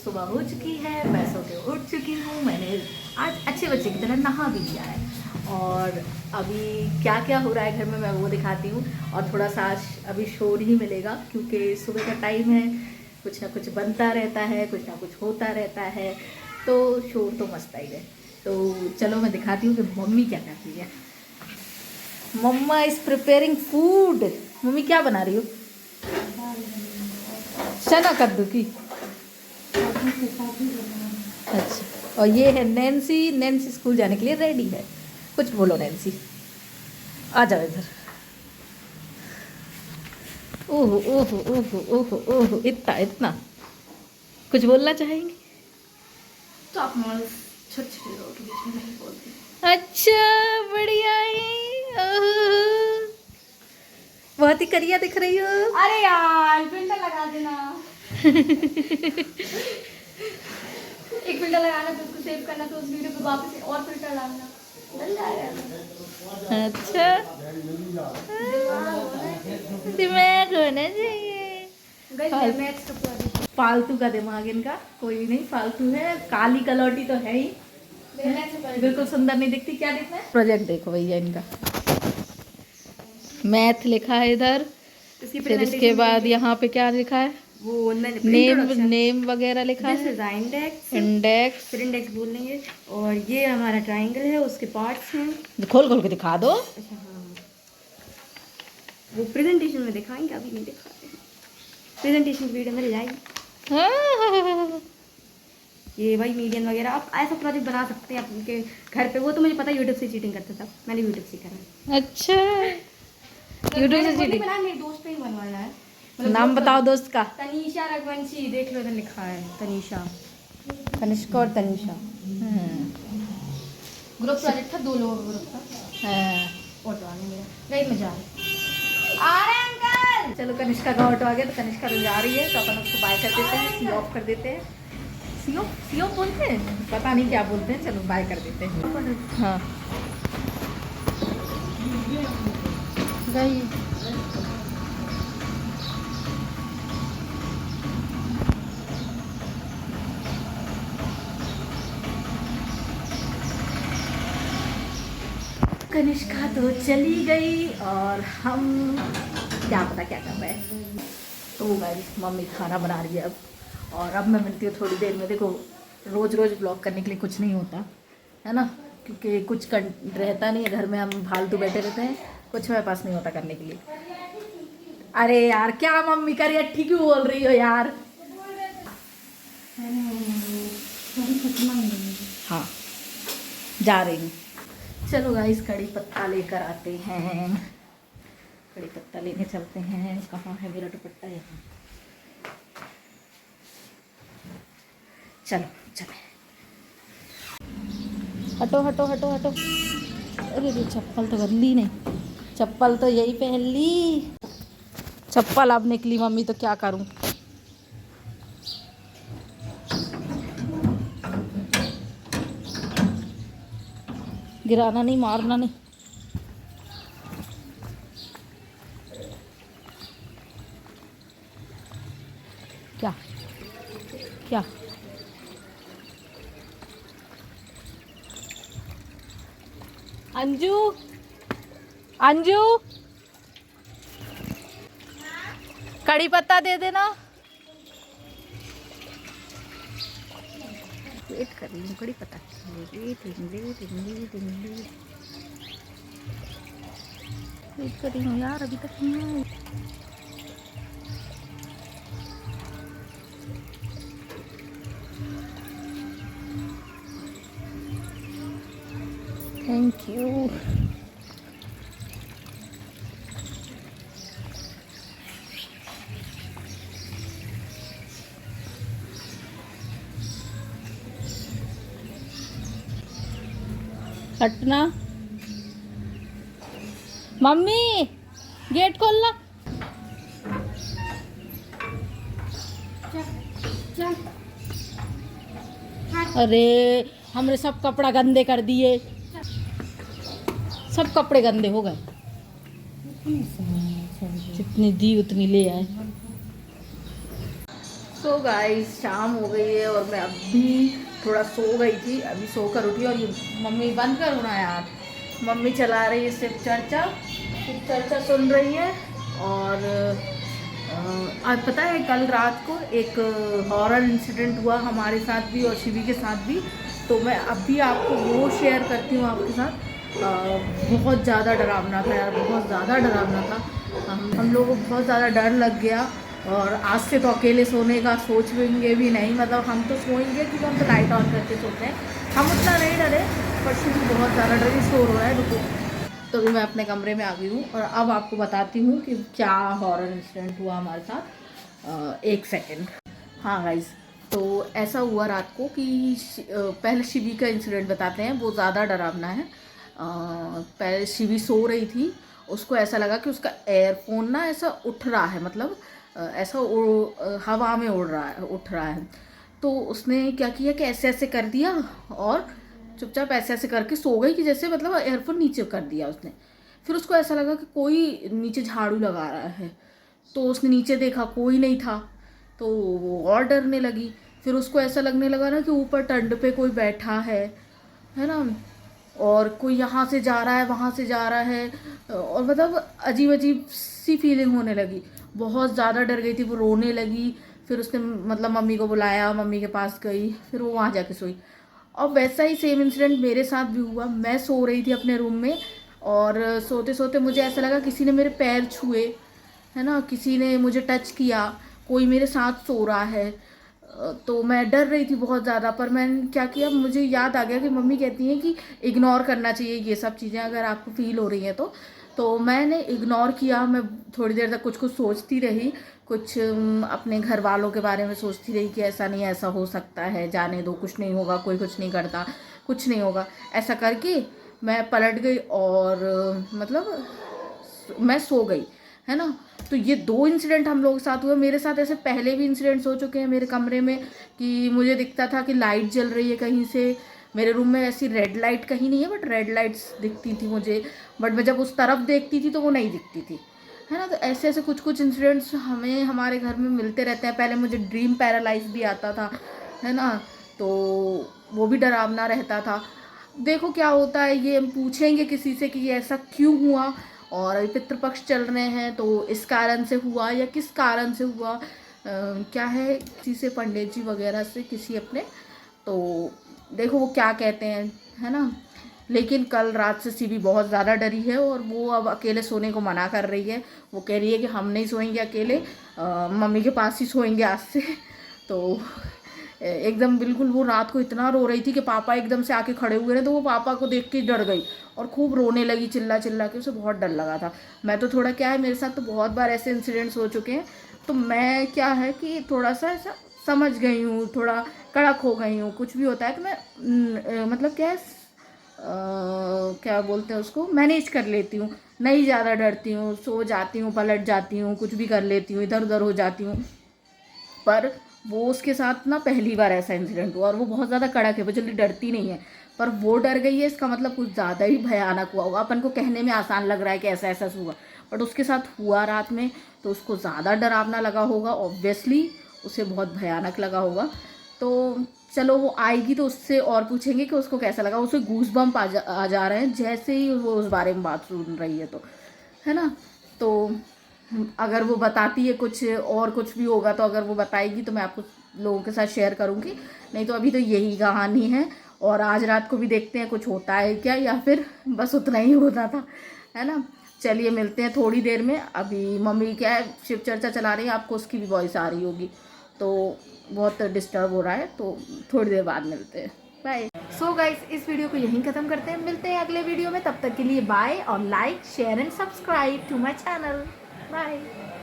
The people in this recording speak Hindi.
सुबह हो चुकी है, मैं सो के उठ चुकी हूँ। मैंने आज अच्छे बच्चे की तरह नहा भी लिया है और अभी क्या क्या हो रहा है घर में मैं वो दिखाती हूँ। और थोड़ा सा आज अभी शोर ही मिलेगा क्योंकि सुबह का टाइम है, कुछ ना कुछ बनता रहता है, कुछ ना कुछ होता रहता है, तो शोर तो मस्त ही है। तो चलो मैं दिखाती हूँ कि मम्मी क्या करती है। मम्मा इज़ प्रिपेयरिंग फूड। मम्मी क्या बना रही हो? चना कद्दू की। अच्छा, और ये है नैन्सी। नैन्सी स्कूल जाने के लिए रेडी है। कुछ बोलो नैन्सी, आ जाओ इधर। ओहो ओहो ओहो ओहो ओहो, इतना इतना कुछ बोलना चाहेंगे तो आप छोटे छोटे लोगों के बीच में नहीं बोलते। अच्छा, बढ़िया है। ओहो, बहुत ही करिया दिख रही हो। अरे यार फिल्टर लगा देना। एक फिल्टर लगाना तो उसको सेव करना, तो उस वीडियो पे वापस और फिल्टर डालना, डल जाएगा। अच्छा, दिमाग होना चाहिए। फालतू का दिमाग इनका कोई नहीं फालतू है। काली कलौटी तो है ही, बिल्कुल सुंदर नहीं दिखती। क्या दिखना है? प्रोजेक्ट देखो भैया इनका। मैथ लिखा है इधर, फिर इसके बाद यहाँ पे क्या लिखा है? वो नेम वगैरह लिखा है। इंडेक्स फिर इंडेक्स बोल लेंगे। और ये हमारा ट्रायंगल है, उसके पार्ट्स हैं। खोल खोल के दिखा दो। अच्छा हाँ, वो प्रेजेंटेशन में दिखाएंगे, अभी नहीं दिखाते हैं। प्रेजेंटेशन वीडियो में ले जाएगी। हाँ। ये वही मीडियन वगैरह आप ऐसा प्रोजेक्ट बना सकते हैं आपके घर पे। वो तो मुझे पता है, यूट्यूब से चीटिंग करता था, मैंने यूट्यूब से करा। अच्छा, यूट्यूब से चीटिंग। मेरे दोस्त ने ही बनवाया है। नाम बताओ दोस्त का। तनीषा रघुवंशी, देख लो इधर लिखा है तनीषा, कनिष्का और तनीषा। ग्रुप प्रोजेक्ट था, 2 लोगों का ग्रुप था। ऑटो आने मेरा गई, मैं जा रही। आ रहे अंकल। चलो कनिष्का का ऑटो आ गया, तो कनिष्का तो जा रही है, तो अपन उसको बाय कर देते हैं, सी ऑफ कर देते हैं। सी ऑफ बोलते हैं, पता नहीं क्या बोलते हैं, चलो बाय कर देते हैं। हाँ गई। कनिष्का तो चली गई और हम क्या पता क्या कर रहे हैं। तो गाइस मम्मी खाना बना रही है अब, और अब मैं मिलती हूँ थोड़ी देर में। देखो रोज़ रोज़ ब्लॉग करने के लिए कुछ नहीं होता है ना, क्योंकि कुछ रहता नहीं है घर में, हम फालतू बैठे रहते हैं, कुछ मेरे पास नहीं होता करने के लिए। अरे यार क्या मम्मी का अट्ठी क्यों बोल रही हो यार? हाँ जा रही हूँ। चलो गाइस कड़ी पत्ता लेकर आते हैं, कड़ी पत्ता लेने चलते हैं। कहाँ है मेरा दुपट्टा? यहाँ। चलो चले। हटो हटो हटो हटो। अरे ये चप्पल तो बदली नहीं, चप्पल तो यही पहन ली। चप्पल अब निकली मम्मी, तो क्या करूं? गिराना नहीं, मारना नहीं। क्या क्या अंजू, अंजू कड़ी पत्ता दे देना। वेट कर रही हूँ कड़ी पत्ता। वेट कर रही हूँ यार, अभी तक नहीं आई। Thank you. हटना मम्मी, गेट खोलना। अरे हमरे सब कपड़ा गंदे कर दिए, सब कपड़े गंदे हो गए। जितनी दी उतनी ले आए। सो गाइस शाम हो गई है और मैं अभी थोड़ा सो गई थी, अभी सोकर उठी। और ये मम्मी बंद करो ना यार, मम्मी चला रही है सिर्फ चर्चा सुन रही है। और आज पता है कल रात को एक हॉरर इंसिडेंट हुआ हमारे साथ भी और शिवी के साथ भी, तो मैं अभी आपको वो शेयर करती हूँ आपके साथ। बहुत ज़्यादा डरावना था यार, बहुत ज़्यादा डरावना था। हम लोगों को बहुत ज़्यादा डर लग गया और आज से तो अकेले सोने का सोचेंगे भी नहीं। मतलब हम तो सोएंगे क्योंकि हम तो लाइट ऑन करके सोते हैं, हम उतना नहीं डरे, पर शिवी बहुत ज़्यादा डरी। शोर हो रहा है, रुको। तो अभी मैं अपने कमरे में आ गई हूँ और अब आपको बताती हूँ कि क्या हॉरर इंसिडेंट हुआ हमारे साथ। एक सेकेंड। हाँ गाइस, तो ऐसा हुआ रात को कि पहले शिवी का इंसिडेंट बताते हैं, वो ज़्यादा डरावना है। पहले शिवी सो रही थी, उसको ऐसा लगा कि उसका एयरफोन ना ऐसा उठ रहा है, मतलब ऐसा हवा में उठ रहा है। तो उसने क्या किया कि ऐसे ऐसे कर दिया और चुपचाप ऐसे ऐसे करके सो गई कि जैसे मतलब एयरफोन नीचे कर दिया उसने। फिर उसको ऐसा लगा कि कोई नीचे झाड़ू लगा रहा है, तो उसने नीचे देखा, कोई नहीं था, तो वो और डरने लगी। फिर उसको ऐसा लगने लगा ना कि ऊपर टंड पे कोई बैठा है ना, और कोई यहाँ से जा रहा है, वहाँ से जा रहा है, और मतलब अजीब अजीब सी फीलिंग होने लगी। बहुत ज़्यादा डर गई थी, वो रोने लगी। फिर उसने मतलब मम्मी को बुलाया, मम्मी के पास गई, फिर वो वहाँ जाके सोई। और वैसा ही सेम इंसिडेंट मेरे साथ भी हुआ। मैं सो रही थी अपने रूम में और सोते सोते मुझे ऐसा लगा किसी ने मेरे पैर छुए, है ना, किसी ने मुझे टच किया, कोई मेरे साथ सो रहा है। तो मैं डर रही थी बहुत ज़्यादा, पर मैंने क्या किया, मुझे याद आ गया कि मम्मी कहती हैं कि इग्नोर करना चाहिए ये सब चीज़ें अगर आपको फील हो रही हैं तो मैंने इग्नोर किया। मैं थोड़ी देर तक कुछ कुछ सोचती रही, कुछ अपने घर वालों के बारे में सोचती रही कि ऐसा नहीं, ऐसा हो सकता है, जाने दो, कुछ नहीं होगा, कोई कुछ नहीं करता, कुछ नहीं होगा। ऐसा करके मैं पलट गई और मतलब मैं सो गई, है ना। तो ये 2 इंसिडेंट हम लोगों के साथ हुए। मेरे साथ ऐसे पहले भी इंसिडेंट्स हो चुके हैं मेरे कमरे में कि मुझे दिखता था कि लाइट जल रही है कहीं से। मेरे रूम में ऐसी रेड लाइट कहीं नहीं है, बट रेड लाइट्स दिखती थी मुझे, बट मैं जब उस तरफ देखती थी तो वो नहीं दिखती थी, है ना। तो ऐसे ऐसे कुछ कुछ इंसिडेंट्स हमें हमारे घर में मिलते रहते हैं। पहले मुझे ड्रीम पैरालाइज भी आता था, है ना, तो वो भी डरावना रहता था। देखो क्या होता है, ये हम पूछेंगे किसी से कि ये ऐसा क्यों हुआ, और अभी पितृपक्ष चल रहे हैं तो इस कारण से हुआ या किस कारण से हुआ, क्या है, किसी से पंडित जी वगैरह से किसी अपने, तो देखो वो क्या कहते हैं, है ना। लेकिन कल रात से शिवी बहुत ज़्यादा डरी है और वो अब अकेले सोने को मना कर रही है। वो कह रही है कि हम नहीं सोएंगे अकेले, मम्मी के पास ही सोएंगे आज से। तो एकदम बिल्कुल वो रात को इतना रो रही थी कि पापा एकदम से आके खड़े हुए ना, तो वो पापा को देख के डर गई और खूब रोने लगी, चिल्ला चिल्ला के। उसे बहुत डर लगा था। मैं तो थोड़ा, क्या है, मेरे साथ तो बहुत बार ऐसे इंसिडेंट्स हो चुके हैं, तो मैं क्या है कि थोड़ा सा ऐसा समझ गई हूँ, थोड़ा कड़क हो गई हूँ। कुछ भी होता है तो मैं मतलब क्या है, क्या बोलते हैं उसको, मैनेज कर लेती हूँ, नहीं ज़्यादा डरती हूँ, सो जाती हूँ, पलट जाती हूँ, कुछ भी कर लेती हूँ, इधर उधर हो जाती हूँ। पर वो उसके साथ ना पहली बार ऐसा इंसिडेंट हुआ और वो बहुत ज़्यादा कड़क है, वो जल्दी डरती नहीं है, पर वो डर गई है, इसका मतलब कुछ ज़्यादा ही भयानक हुआ होगा। अपन को कहने में आसान लग रहा है कि ऐसा ऐसा हुआ, बट उसके साथ हुआ रात में, तो उसको ज़्यादा डरावना लगा होगा, ऑब्वियसली उसे बहुत भयानक लगा होगा। तो चलो वो आएगी तो उससे और पूछेंगे कि उसको कैसा लगा। उसे गूज़बम्प आ जा रहे हैं जैसे ही वो उस बारे में बात सुन रही है, तो है ना। तो अगर वो बताती है कुछ और कुछ भी होगा, तो अगर वो बताएगी तो मैं आपको लोगों के साथ शेयर करूँगी, नहीं तो अभी तो यही कहानी है। और आज रात को भी देखते हैं कुछ होता है क्या, या फिर बस उतना ही होता था, है ना। चलिए मिलते हैं थोड़ी देर में। अभी मम्मी क्या है, शिव चर्चा चला रही है, आपको उसकी भी वॉइस आ रही होगी, तो बहुत डिस्टर्ब हो रहा है, तो थोड़ी देर बाद मिलते हैं। बाय। सो गाइस, इस वीडियो को यहीं ख़त्म करते हैं, मिलते हैं अगले वीडियो में। तब तक के लिए बाय, और like share and subscribe to my channel. Bye.